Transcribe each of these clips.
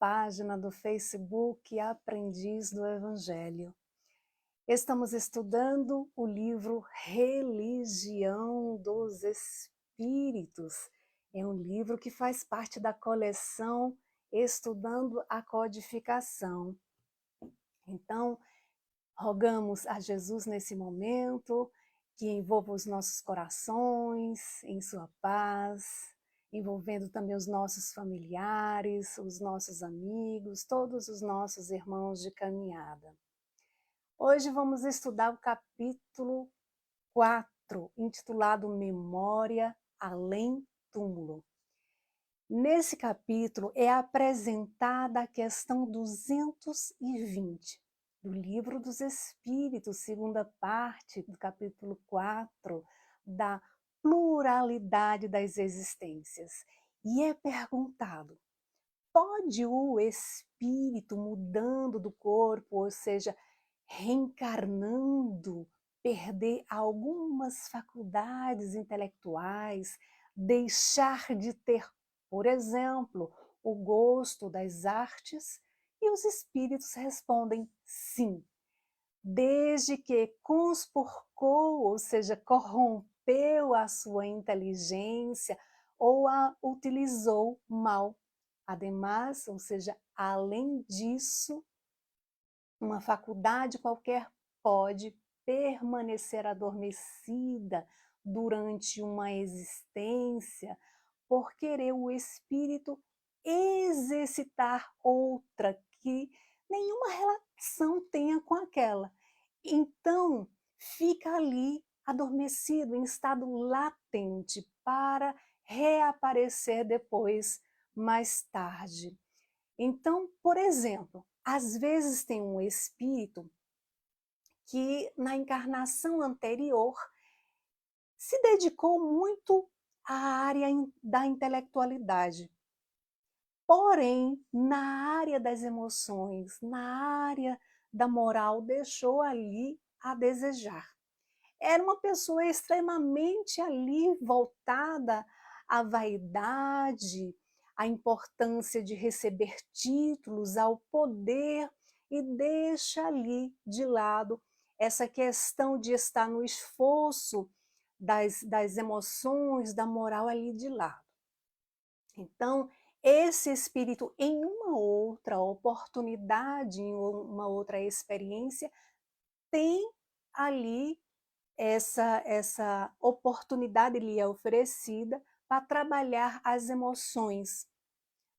página do Facebook Aprendiz do Evangelho. Estamos estudando o livro Religião dos Espíritos. É um livro que faz parte da coleção Estudando a Codificação. Então, rogamos a Jesus nesse momento que envolva os nossos corações em sua paz, envolvendo também os nossos familiares, os nossos amigos, todos os nossos irmãos de caminhada. Hoje vamos estudar o capítulo 4, intitulado Memória Além Túmulo. Nesse capítulo é apresentada a questão 220 do Livro dos Espíritos, segunda parte do capítulo 4, da pluralidade das existências. E é perguntado, pode o espírito mudando do corpo, ou seja, reencarnando, perder algumas faculdades intelectuais, deixar de ter, por exemplo, o gosto das artes? E os espíritos respondem sim, desde que conspurcou, ou seja, corrompeu a sua inteligência ou a utilizou mal. Ademais, ou seja, além disso, uma faculdade qualquer pode permanecer adormecida durante uma existência por querer o espírito exercitar outra que nenhuma relação tenha com aquela. Então, fica ali adormecido, em estado latente, para reaparecer depois, mais tarde. Então, por exemplo, às vezes tem um espírito que na encarnação anterior se dedicou muito à área da intelectualidade. Porém, na área das emoções, na área da moral, deixou ali a desejar. Era uma pessoa extremamente ali voltada à vaidade, à importância de receber títulos, ao poder, e deixa ali de lado essa questão de estar no esforço das emoções, da moral ali de lado. Então, esse espírito, em uma outra oportunidade, em uma outra experiência, tem ali essa oportunidade lhe é oferecida para trabalhar as emoções,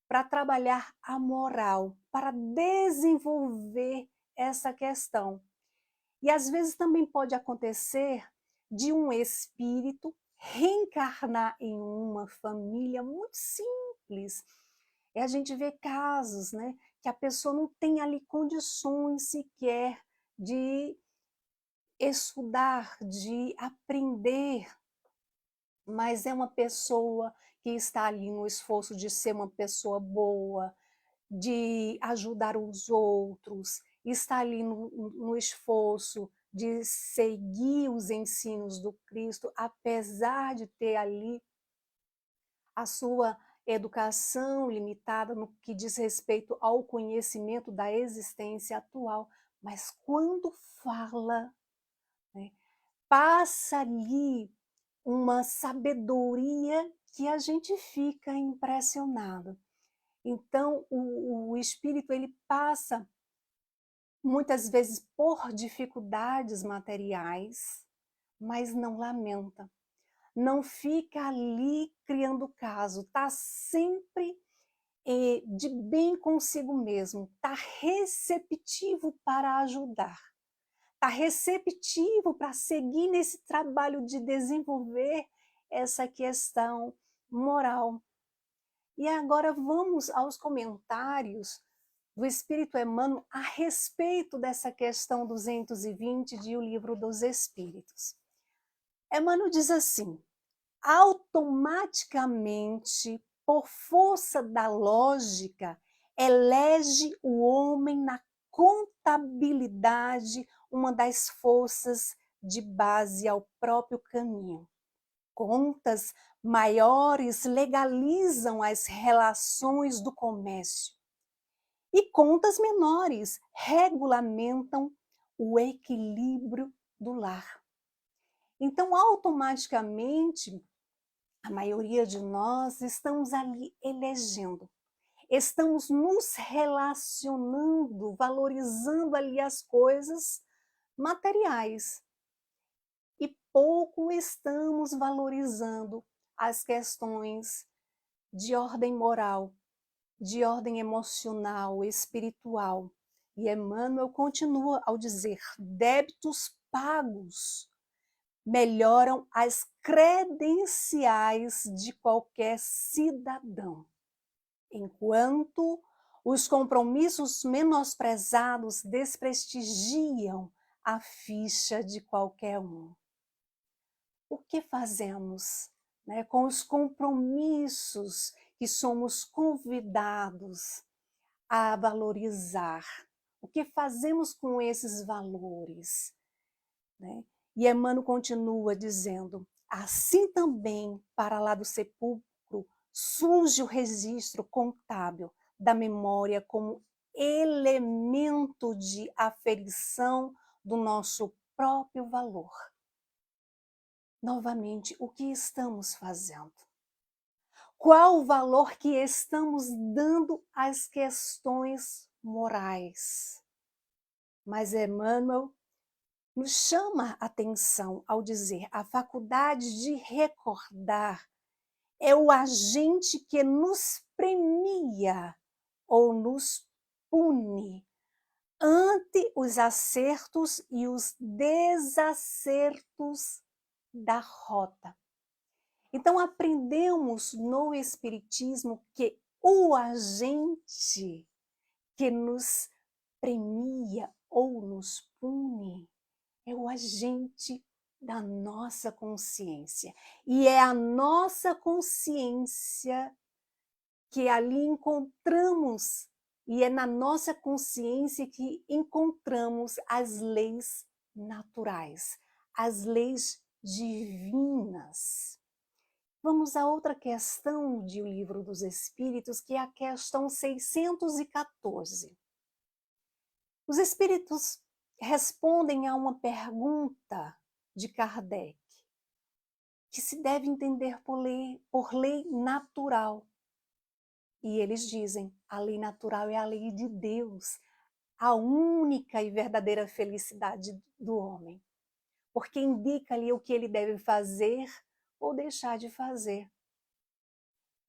para trabalhar a moral, para desenvolver essa questão. E às vezes também pode acontecer de um espírito reencarnar em uma família muito simples. E a gente vê casos, né, que a pessoa não tem ali condições sequer de estudar, de aprender, mas é uma pessoa que está ali no esforço de ser uma pessoa boa, de ajudar os outros, está ali no esforço de seguir os ensinos do Cristo, apesar de ter ali a sua educação limitada no que diz respeito ao conhecimento da existência atual. Mas quando fala, né, passa ali uma sabedoria que a gente fica impressionado. Então, o espírito ele passa muitas vezes por dificuldades materiais, mas não lamenta, não fica ali criando caso, está sempre de bem consigo mesmo, está receptivo para ajudar, está receptivo para seguir nesse trabalho de desenvolver essa questão moral. E agora vamos aos comentários do Espírito Emmanuel a respeito dessa questão 220 de O Livro dos Espíritos. Emmanuel diz assim, automaticamente, por força da lógica, elege o homem na contabilidade uma das forças de base ao próprio caminho. Contas maiores legalizam as relações do comércio. E contas menores regulamentam o equilíbrio do lar. Então, automaticamente, a maioria de nós estamos ali elegendo, estamos nos relacionando, valorizando ali as coisas materiais e pouco estamos valorizando as questões de ordem moral, de ordem emocional, espiritual. E Emmanuel continua ao dizer: débitos pagos melhoram as credenciais de qualquer cidadão, enquanto os compromissos menosprezados desprestigiam a ficha de qualquer um. O que fazemos, né, com os compromissos que somos convidados a valorizar? O que fazemos com esses valores, né? E Emmanuel continua dizendo: assim também, para lá do sepulcro, surge o registro contábil da memória como elemento de aferição do nosso próprio valor. Novamente, o que estamos fazendo? Qual o valor que estamos dando às questões morais? Mas Emmanuel nos chama a atenção ao dizer: a faculdade de recordar é o agente que nos premia ou nos pune ante os acertos e os desacertos da rota. Então, aprendemos no Espiritismo que o agente que nos premia ou nos pune é o agente da nossa consciência. E é a nossa consciência que ali encontramos, e é na nossa consciência que encontramos as leis naturais, as leis divinas. Vamos a outra questão de O Livro dos Espíritos, que é a questão 614. Os espíritos respondem a uma pergunta de Kardec, que se deve entender por lei natural. E eles dizem: a lei natural é a lei de Deus, a única e verdadeira felicidade do homem, porque indica ali o que ele deve fazer ou deixar de fazer.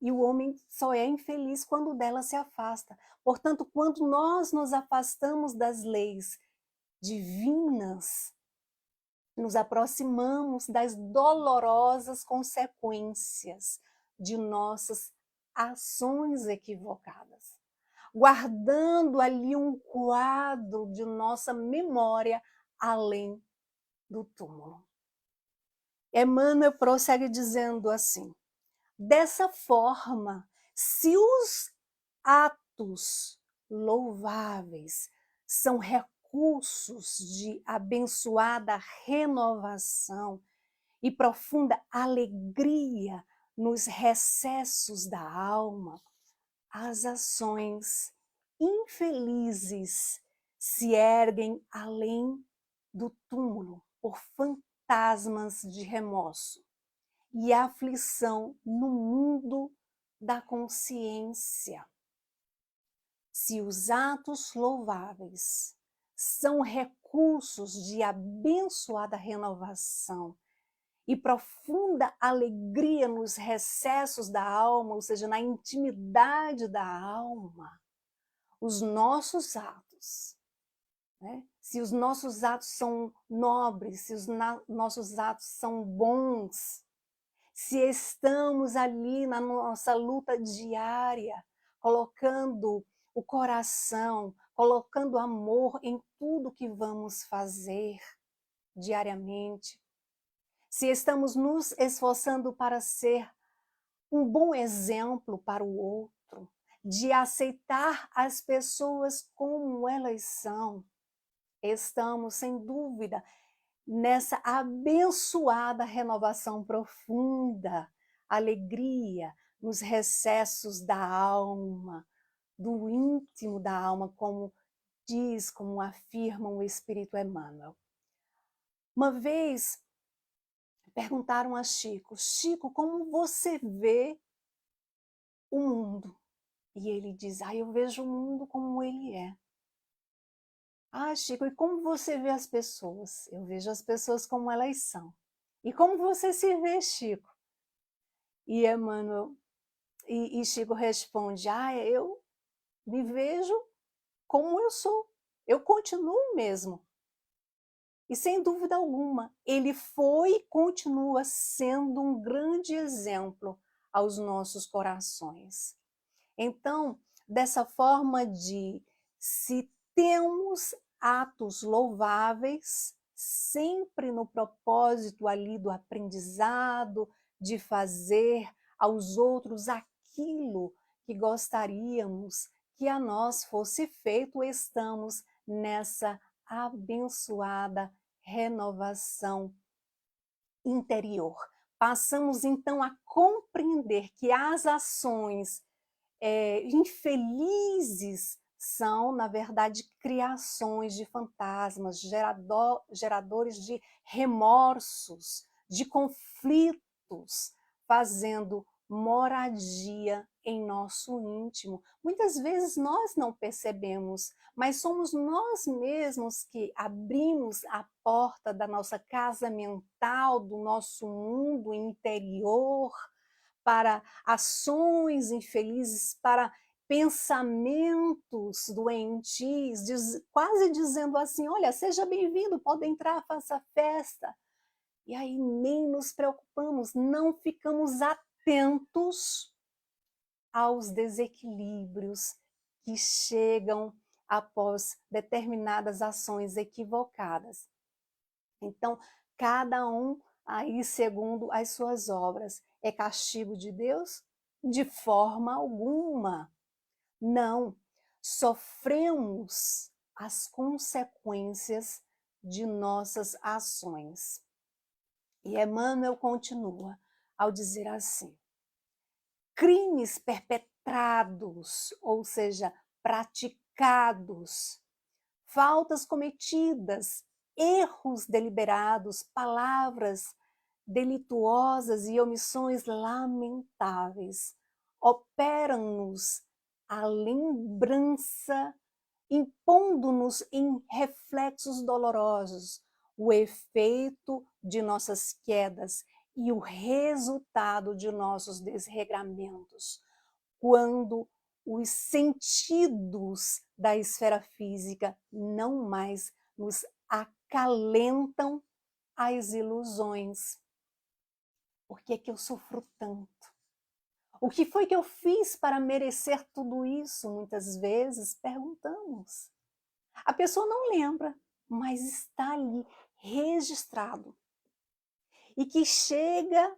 E o homem só é infeliz quando dela se afasta. Portanto, quando nós nos afastamos das leis divinas, nos aproximamos das dolorosas consequências de nossas ações equivocadas, guardando ali um quadro de nossa memória além do túmulo. Emmanuel prossegue dizendo assim: dessa forma, se os atos louváveis são recursos de abençoada renovação e profunda alegria nos recessos da alma, as ações infelizes se erguem além do túmulo por fantasmas de remorso e aflição no mundo da consciência. Se os atos louváveis são recursos de abençoada renovação e profunda alegria nos recessos da alma, ou seja, na intimidade da alma, os nossos atos, né? Se os nossos atos são nobres, se os nossos atos são bons, se estamos ali na nossa luta diária, colocando o coração, colocando amor em tudo que vamos fazer diariamente, se estamos nos esforçando para ser um bom exemplo para o outro, de aceitar as pessoas como elas são, estamos, sem dúvida, nessa abençoada renovação profunda, alegria nos recessos da alma, do íntimo da alma, como diz, como afirma o Espírito Emmanuel. Uma vez perguntaram a Chico: Chico, como você vê o mundo? E ele diz: eu vejo o mundo como ele é. Chico, e como você vê as pessoas? Eu vejo as pessoas como elas são. E como você se vê, Chico? E Emmanuel, e Chico responde: eu me vejo como eu sou. Eu continuo mesmo. E sem dúvida alguma, ele foi e continua sendo um grande exemplo aos nossos corações. Então, dessa forma se temos atos louváveis, sempre no propósito ali do aprendizado, de fazer aos outros aquilo que gostaríamos que a nós fosse feito, estamos nessa abençoada renovação interior. Passamos então a compreender que as ações infelizes são, na verdade, criações de fantasmas, geradores de remorsos, de conflitos, fazendo moradia em nosso íntimo. Muitas vezes nós não percebemos, mas somos nós mesmos que abrimos a porta da nossa casa mental, do nosso mundo interior, para ações infelizes, para pensamentos doentios, quase dizendo assim: olha, seja bem-vindo, pode entrar, faça festa. E aí nem nos preocupamos, não ficamos atentos aos desequilíbrios que chegam após determinadas ações equivocadas. Então, cada um aí segundo as suas obras. É castigo de Deus? De forma alguma. Não. Sofremos as consequências de nossas ações. E Emmanuel continua ao dizer assim: crimes perpetrados, ou seja, praticados, faltas cometidas, erros deliberados, palavras delituosas e omissões lamentáveis operam-nos a lembrança, impondo-nos em reflexos dolorosos o efeito de nossas quedas e o resultado de nossos desregramentos, quando os sentidos da esfera física não mais nos acalentam as ilusões. Por que que eu sofro tanto? O que foi que eu fiz para merecer tudo isso? Muitas vezes perguntamos. A pessoa não lembra, mas está ali registrado. E que chega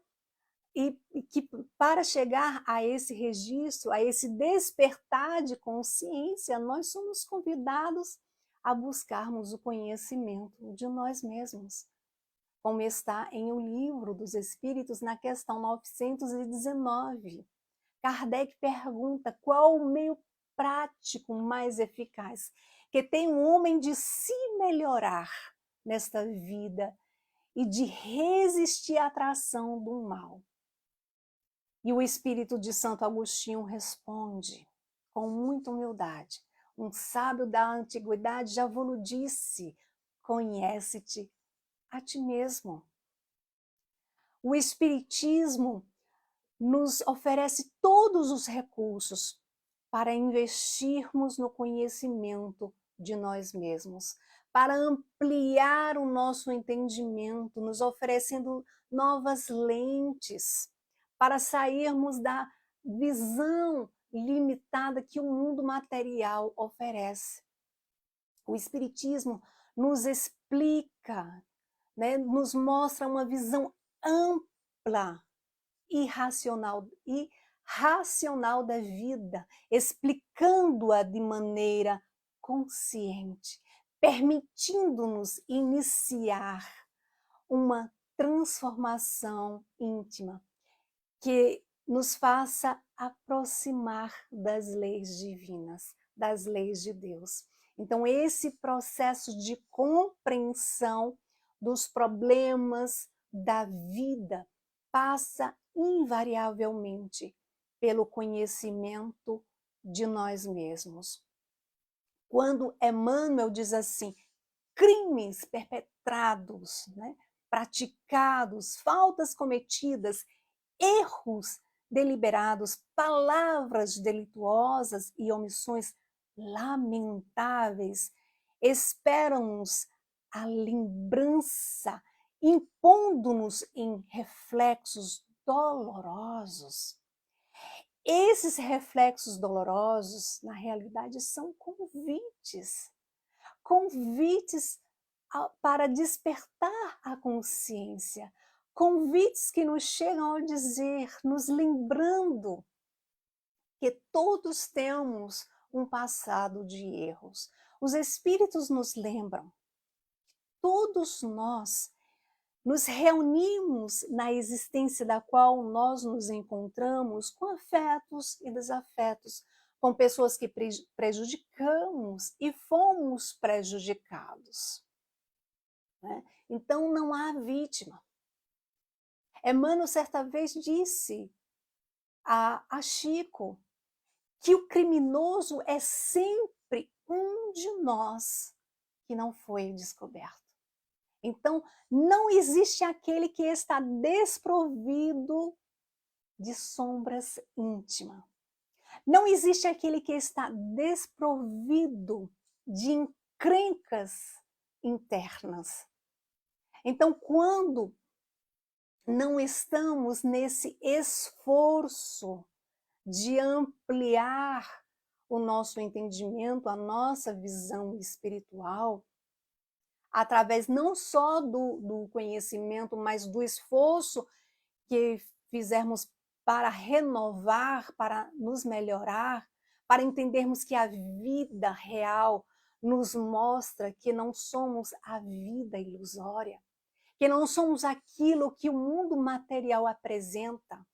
e que para chegar a esse registro, a esse despertar de consciência, nós somos convidados a buscarmos o conhecimento de nós mesmos, como está em O Livro dos Espíritos, na questão 919. Kardec pergunta qual o meio prático mais eficaz que tem um homem de se melhorar nesta vida e de resistir à atração do mal. E o Espírito de Santo Agostinho responde com muita humildade: um sábio da antiguidade já vos disse, conhece-te a ti mesmo. O Espiritismo nos oferece todos os recursos para investirmos no conhecimento de nós mesmos, para ampliar o nosso entendimento, nos oferecendo novas lentes, para sairmos da visão limitada que o mundo material oferece. O Espiritismo nos explica, né, nos mostra uma visão ampla e racional da vida, explicando-a de maneira consciente, permitindo-nos iniciar uma transformação íntima que nos faça aproximar das leis divinas, das leis de Deus. Então, esse processo de compreensão dos problemas da vida passa invariavelmente pelo conhecimento de nós mesmos. Quando Emmanuel diz assim, crimes perpetrados, né, praticados, faltas cometidas, erros deliberados, palavras delituosas e omissões lamentáveis esperam-nos a lembrança, impondo-nos em reflexos dolorosos. Esses reflexos dolorosos, na realidade, são convites, convites para despertar a consciência, convites que nos chegam ao dizer, nos lembrando que todos temos um passado de erros. Os espíritos nos lembram, todos nós nos reunimos na existência da qual nós nos encontramos com afetos e desafetos, com pessoas que prejudicamos e fomos prejudicados. Né? Então não há vítima. Emmanuel certa vez disse a Chico que o criminoso é sempre um de nós que não foi descoberto. Então, não existe aquele que está desprovido de sombras íntimas. Não existe aquele que está desprovido de encrencas internas. Então, quando não estamos nesse esforço de ampliar o nosso entendimento, a nossa visão espiritual, através não só do conhecimento, mas do esforço que fizermos para renovar, para nos melhorar, para entendermos que a vida real nos mostra que não somos a vida ilusória, que não somos aquilo que o mundo material apresenta,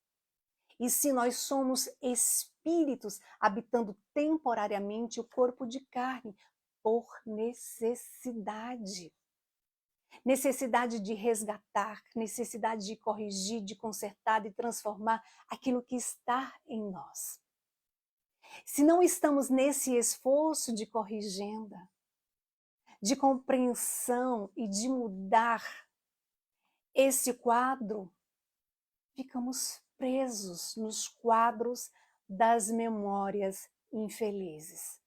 e se nós somos espíritos habitando temporariamente o corpo de carne, por necessidade. Necessidade de resgatar, necessidade de corrigir, de consertar, de transformar aquilo que está em nós. Se não estamos nesse esforço de corrigenda, de compreensão e de mudar esse quadro, ficamos presos nos quadros das memórias infelizes.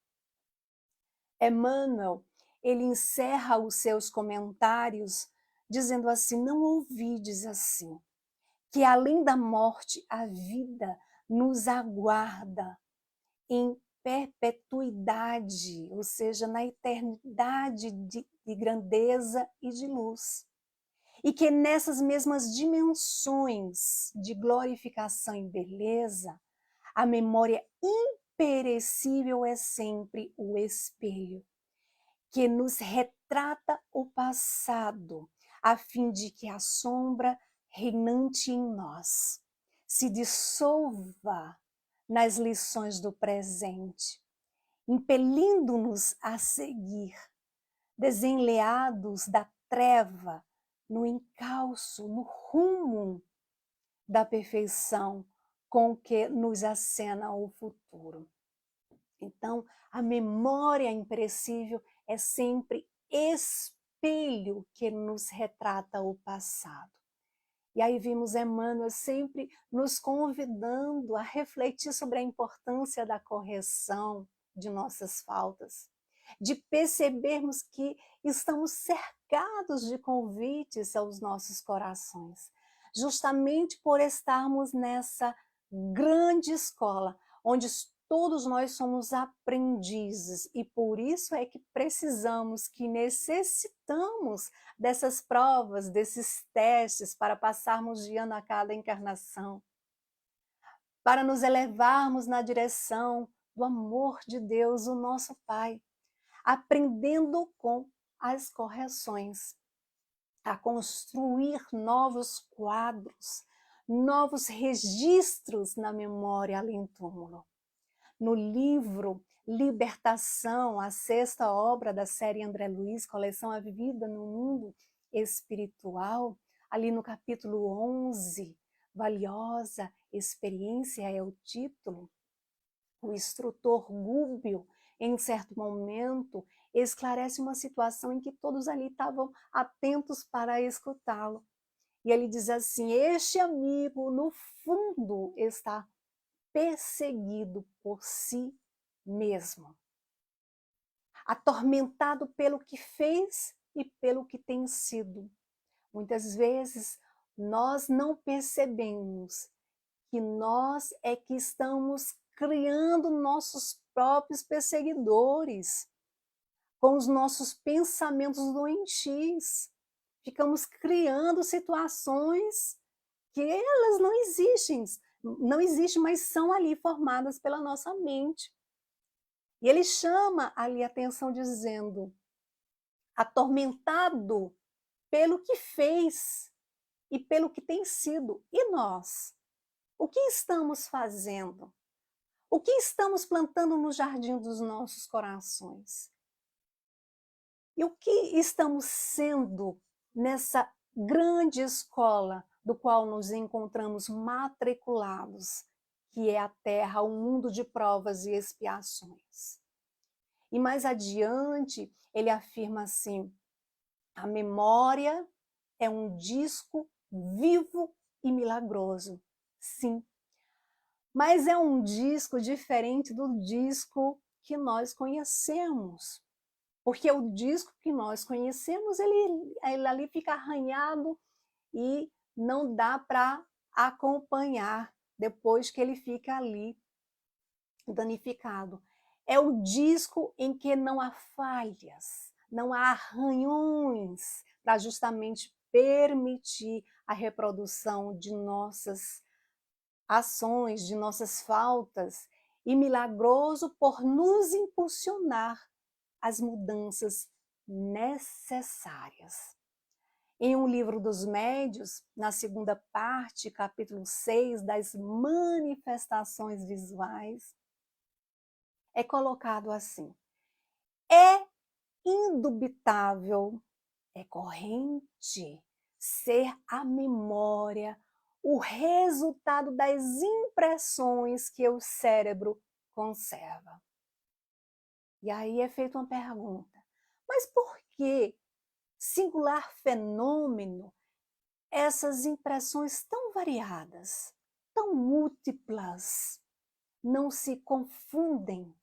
Emmanuel, ele encerra os seus comentários dizendo assim, não ouvides assim, que além da morte a vida nos aguarda em perpetuidade, ou seja, na eternidade de grandeza e de luz. E que nessas mesmas dimensões de glorificação e beleza, a memória imperecível é sempre o espelho, que nos retrata o passado, a fim de que a sombra reinante em nós se dissolva nas lições do presente, impelindo-nos a seguir, desenleados da treva, no encalço, no rumo da perfeição com que nos acena o futuro. Então, a memória imperecível é sempre espelho que nos retrata o passado. E aí vimos Emmanuel sempre nos convidando a refletir sobre a importância da correção de nossas faltas, de percebermos que estamos cercados de convites aos nossos corações, justamente por estarmos nessa grande escola, onde todos nós somos aprendizes e por isso é que precisamos, que necessitamos dessas provas, desses testes para passarmos de ano a cada encarnação, para nos elevarmos na direção do amor de Deus, o nosso Pai, aprendendo com as correções, a construir novos quadros, novos registros na memória além-túmulo. No livro Libertação, a sexta obra da série André Luiz, Coleção A Vida no Mundo Espiritual, ali no capítulo 11, Valiosa Experiência é o título, o instrutor Gúbio, em certo momento, esclarece uma situação em que todos ali estavam atentos para escutá-lo. E ele diz assim: este amigo, no fundo, está perseguido por si mesmo, atormentado pelo que fez e pelo que tem sido. Muitas vezes nós não percebemos que nós é que estamos criando nossos próprios perseguidores com os nossos pensamentos doentios. Ficamos criando situações que elas não existem, mas são ali formadas pela nossa mente. E ele chama ali a atenção dizendo: atormentado pelo que fez e pelo que tem sido. E nós? O que estamos fazendo? O que estamos plantando no jardim dos nossos corações? E o que estamos sendo nessa grande escola do qual nos encontramos matriculados, que é a Terra, o mundo de provas e expiações? E mais adiante, ele afirma assim: a memória é um disco vivo e milagroso. Sim, mas é um disco diferente do disco que nós conhecemos. Porque o disco que nós conhecemos, ele ali fica arranhado e não dá para acompanhar depois que ele fica ali danificado. É o disco em que não há falhas, não há arranhões, para justamente permitir a reprodução de nossas ações, de nossas faltas, e milagroso por nos impulsionar as mudanças necessárias. Em um livro dos médios, na segunda parte, capítulo 6, das manifestações visuais, é colocado assim: é indubitável, é corrente ser a memória o resultado das impressões que o cérebro conserva. E aí é feita uma pergunta: mas por que, singular fenômeno, essas impressões tão variadas, tão múltiplas, não se confundem?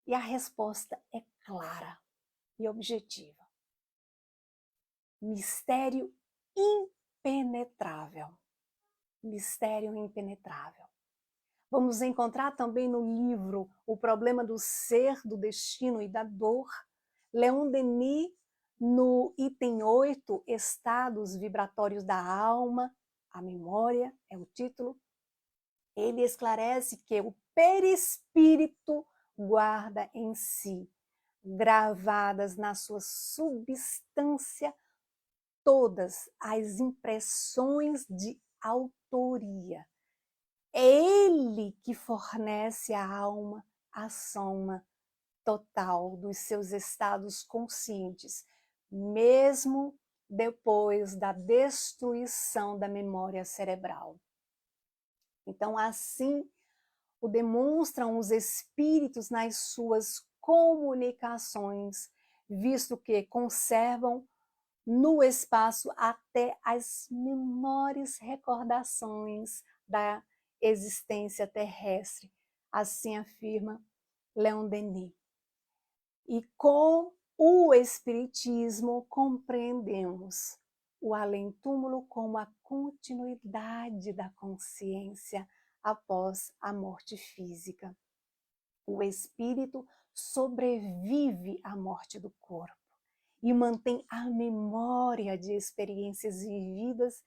E a resposta é clara e objetiva: mistério impenetrável. Mistério impenetrável. Vamos encontrar também no livro O Problema do Ser, do Destino e da Dor, Leon Denis, no item 8, Estados Vibratórios da Alma, a Memória é o título. Ele esclarece que o perispírito guarda em si, gravadas na sua substância, todas as impressões de autoria. É ele que fornece à alma a soma total dos seus estados conscientes, mesmo depois da destruição da memória cerebral. Então, assim o demonstram os espíritos nas suas comunicações, visto que conservam no espaço até as menores recordações da existência terrestre, assim afirma Leon Denis. E com o Espiritismo compreendemos o além-túmulo como a continuidade da consciência após a morte física. O espírito sobrevive à morte do corpo e mantém a memória de experiências vividas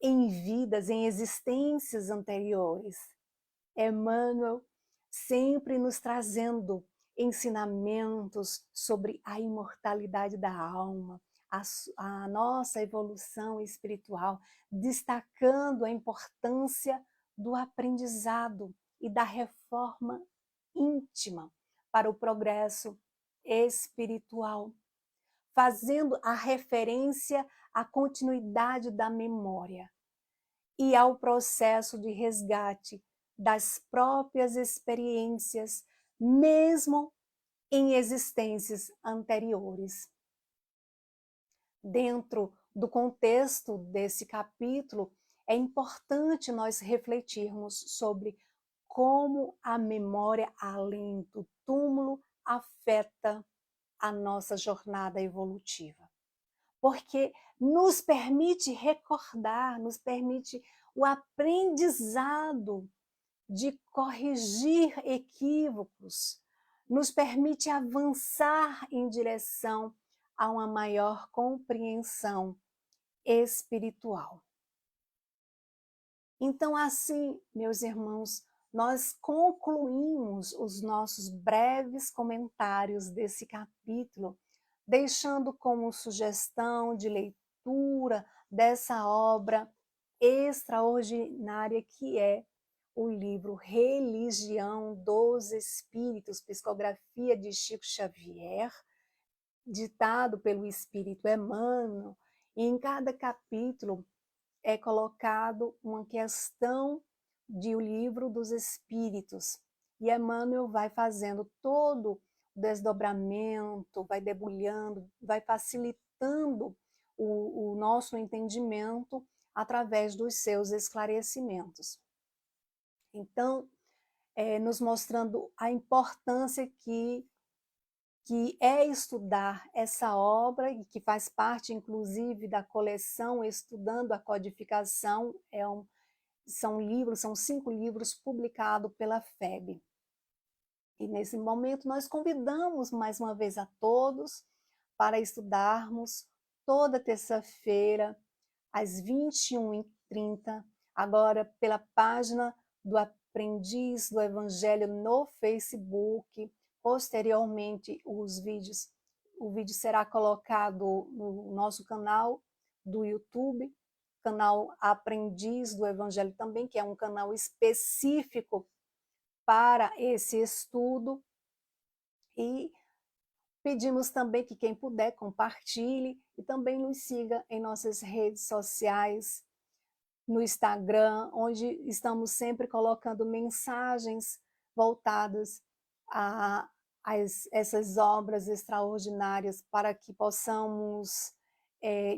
em existências anteriores. Emmanuel sempre nos trazendo ensinamentos sobre a imortalidade da alma, a nossa evolução espiritual, destacando a importância do aprendizado e da reforma íntima para o progresso espiritual, fazendo a referência à continuidade da memória e ao processo de resgate das próprias experiências, mesmo em existências anteriores. Dentro do contexto desse capítulo, é importante nós refletirmos sobre como a memória além do túmulo afeta a nossa jornada evolutiva. Porque nos permite recordar, nos permite o aprendizado de corrigir equívocos, nos permite avançar em direção a uma maior compreensão espiritual. Então, assim, meus irmãos, nós concluímos os nossos breves comentários desse capítulo, deixando como sugestão de leitura dessa obra extraordinária que é o livro Religião dos Espíritos, psicografia de Chico Xavier, ditado pelo Espírito Emmanuel, e em cada capítulo é colocado uma questão de O Livro dos Espíritos, e Emmanuel vai fazendo todo o desdobramento, vai debulhando, vai facilitando o nosso entendimento através dos seus esclarecimentos. Então, nos mostrando a importância que é estudar essa obra, e que faz parte, inclusive, da coleção Estudando a Codificação, são 5 livros publicados pela FEB. E nesse momento nós convidamos mais uma vez a todos para estudarmos toda terça-feira, às 21h30, agora pela página do Aprendiz do Evangelho no Facebook. Posteriormente, o vídeo será colocado no nosso canal do YouTube, canal Aprendiz do Evangelho também, que é um canal específico para esse estudo. E pedimos também que quem puder compartilhe e também nos siga em nossas redes sociais, no Instagram, onde estamos sempre colocando mensagens voltadas a essas obras extraordinárias, para que possamos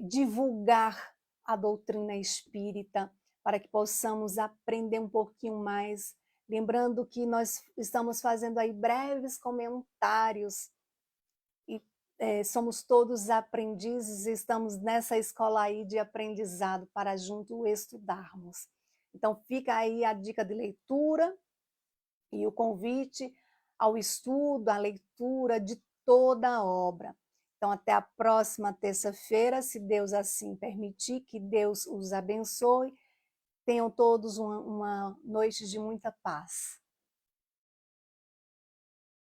divulgar a doutrina espírita, para que possamos aprender um pouquinho mais. Lembrando que nós estamos fazendo aí breves comentários, e somos todos aprendizes, estamos nessa escola aí de aprendizado para junto estudarmos. Então fica aí a dica de leitura e o convite ao estudo, à leitura de toda a obra. Então até a próxima terça-feira, se Deus assim permitir, que Deus os abençoe. Tenham todos uma noite de muita paz.